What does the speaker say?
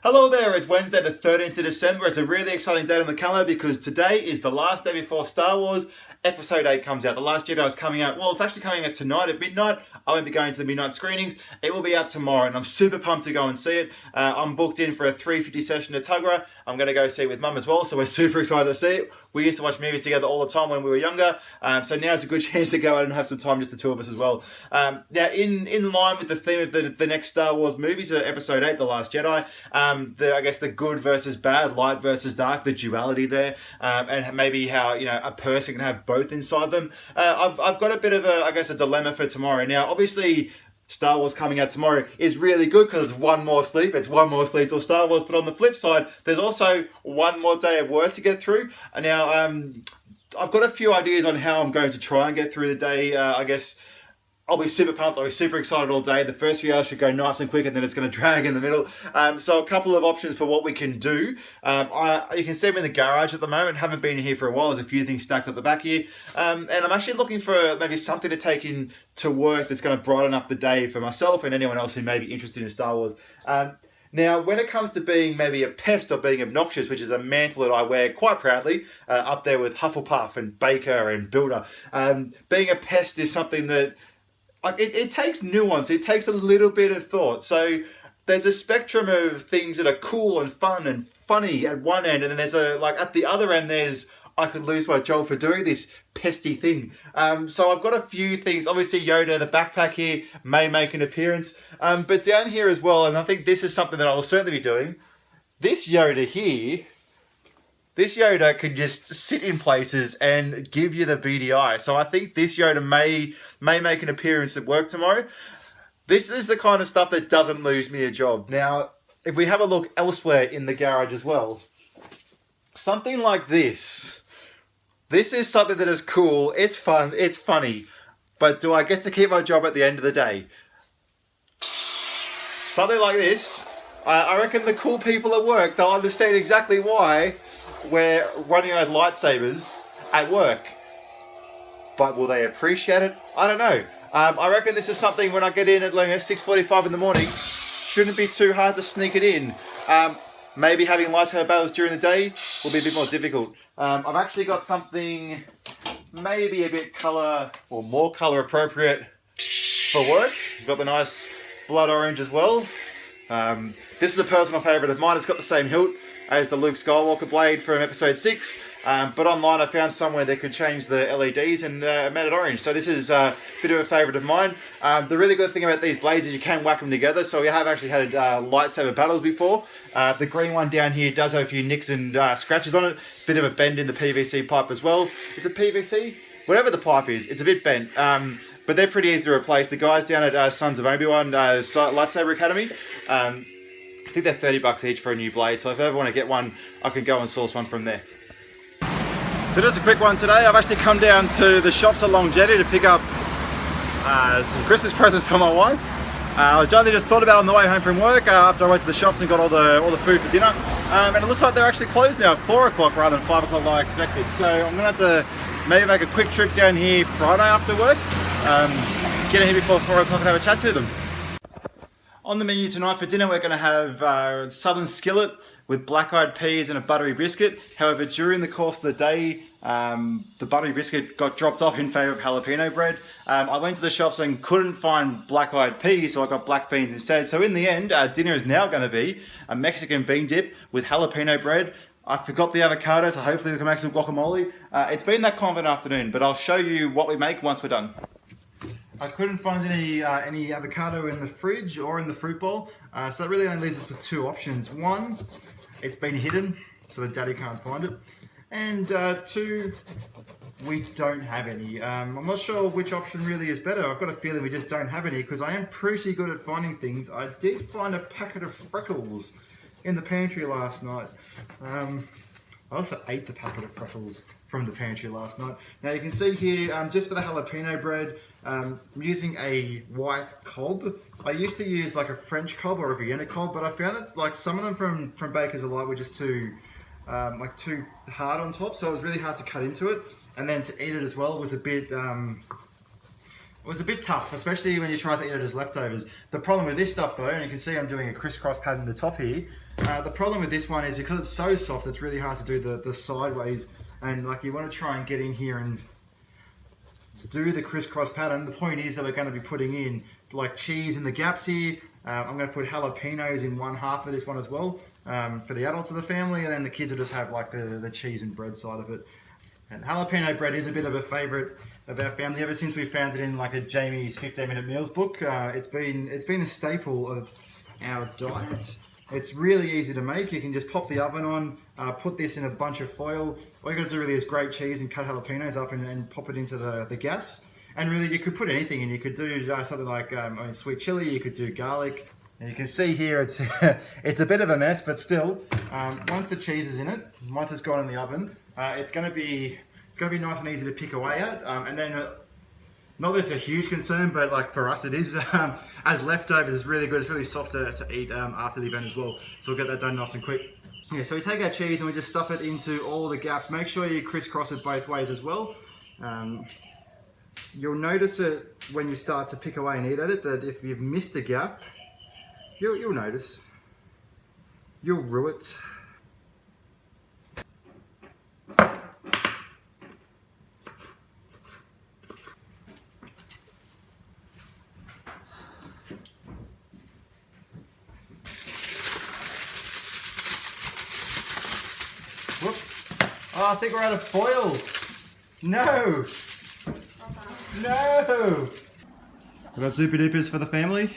Hello there, it's Wednesday the 13th of December. It's a really exciting date on the calendar because today is the last day before Star Wars Episode 8 comes out. The Last Jedi is coming out, well, it's actually coming out tonight at midnight. I won't be going to the midnight screenings. It will be out tomorrow and I'm super pumped to go and see it. I'm booked in for a 3:50 session at Tuggerah. I'm going to go see it with Mum as well, so we're super excited to see it. We used to watch movies together all the time when we were younger, so now's a good chance to go out and have some time, just the two of us as well. Now, in line with the theme of the next Star Wars movies, Episode 8, The Last Jedi, I guess the good versus bad, light versus dark, the duality there, and maybe how a person can have both inside them. I've got a bit of a dilemma for tomorrow. Now, obviously, Star Wars coming out tomorrow is really good because it's one more sleep. It's one more sleep till Star Wars. But on the flip side, there's also one more day of work to get through. And now, I've got a few ideas on how I'm going to try and get through the day. I guess I'll be super pumped. I'll be super excited all day. The first few hours should go nice and quick, and then it's going to drag in the middle. So a couple of options for what we can do. You can see me in the garage at the moment. Haven't been in here for a while. There's a few things stacked up the back here. And I'm actually looking for maybe something to take in to work that's going to brighten up the day for myself and anyone else who may be interested in Star Wars. Now, when it comes to being maybe a pest or being obnoxious, which is a mantle that I wear quite proudly, up there with Hufflepuff and Baker and Builder, being a pest is something that it takes nuance, it takes a little bit of thought. So there's a spectrum of things that are cool and fun and funny at one end, and then there's at the other end there's, I could lose my job for doing this pesty thing. So I've got a few things. Obviously Yoda, the backpack here, may make an appearance. But down here as well, and I think this is something that I will certainly be doing, this Yoda here, this Yoda can just sit in places and give you the beady eye. So I think this Yoda may make an appearance at work tomorrow. This is the kind of stuff that doesn't lose me a job. Now, if we have a look elsewhere in the garage as well, something like this. This is something that is cool, it's fun, it's funny. But do I get to keep my job at the end of the day? Something like this. I reckon the cool people at work, they'll understand exactly why we're running out of lightsabers at work. But will they appreciate it? I don't know. I reckon this is something when I get in at 6:45 in the morning, shouldn't be too hard to sneak it in. Maybe having lightsaber battles during the day will be a bit more difficult. I've actually got something maybe a bit more colour appropriate for work. We've got the nice blood orange as well. This is a personal favourite of mine. It's got the same hilt as the Luke Skywalker blade from Episode 6. But online I found somewhere they could change the LEDs and made it orange. So this is a bit of a favourite of mine. The really good thing about these blades is you can whack them together. So we have actually had lightsaber battles before. The green one down here does have a few nicks and scratches on it. Bit of a bend in the PVC pipe as well. Is it PVC? Whatever the pipe is, it's a bit bent. But they're pretty easy to replace. The guys down at Sons of Obi-Wan Lightsaber Academy, I think they're $30 each for a new blade, so if I ever want to get one, I can go and source one from there. So just a quick one today. I've actually come down to the shops at Long Jetty to pick up some Christmas presents for my wife. I just thought about it on the way home from work after I went to the shops and got all the food for dinner. And it looks like they're actually closed now at 4 o'clock rather than 5 o'clock like I expected. So I'm going to have to maybe make a quick trip down here Friday after work. Get in here before 4 o'clock and have a chat to them. On the menu tonight for dinner, we're going to have southern skillet with black-eyed peas and a buttery biscuit. However, during the course of the day, the buttery biscuit got dropped off in favour of jalapeno bread. I went to the shops and couldn't find black-eyed peas, so I got black beans instead. So in the end, dinner is now going to be a Mexican bean dip with jalapeno bread. I forgot the avocado, so hopefully we can make some guacamole. It's been that kind of an afternoon, but I'll show you what we make once we're done. I couldn't find any avocado in the fridge or in the fruit bowl, so that really only leaves us with two options. One, it's been hidden, so the daddy can't find it. And two, we don't have any. I'm not sure which option really is better. I've got a feeling we just don't have any because I am pretty good at finding things. I did find a packet of freckles in the pantry last night. I also ate the packet of freckles from the pantry last night. Now you can see here, just for the jalapeno bread, I'm using a white cob. I used to use like a French cob or a Vienna cob, but I found that like some of them from Baker's Delight were just too hard on top, so it was really hard to cut into it. And then to eat it as well was a bit It was a bit tough, especially when you try to eat it as leftovers. The problem with this stuff though, and you can see I'm doing a crisscross pattern in the top here, the problem with this one is because it's so soft, it's really hard to do the sideways, and like you want to try and get in here and do the crisscross pattern. The point is that we're going to be putting in like cheese in the gaps here. I'm going to put jalapenos in one half of this one as well for the adults of the family, and then the kids will just have like the cheese and bread side of it. And jalapeno bread is a bit of a favourite of our family ever since we found it in like a Jamie's 15-minute meals book. It's been a staple of our diet. It's really easy to make. You can just pop the oven on, put this in a bunch of foil. All you got to do really is grate cheese and cut jalapenos up and pop it into the gaps. And really, you could put anything in. You could do something like sweet chili. You could do garlic. And you can see here it's it's a bit of a mess, but still, once the cheese is in it, once it's gone in the oven, it's going to be nice and easy to pick away at. And then, not that it's a huge concern, but like for us it is. As leftovers, it's really good. It's really soft to eat after the event as well. So we'll get that done nice and quick. Yeah, so we take our cheese and we just stuff it into all the gaps. Make sure you crisscross it both ways as well. You'll notice it when you start to pick away and eat at it, that if you've missed a gap, you'll notice. You'll rue it. Whoop. Oh, I think we're out of foil. No. No. We've got Super Dupers for the family.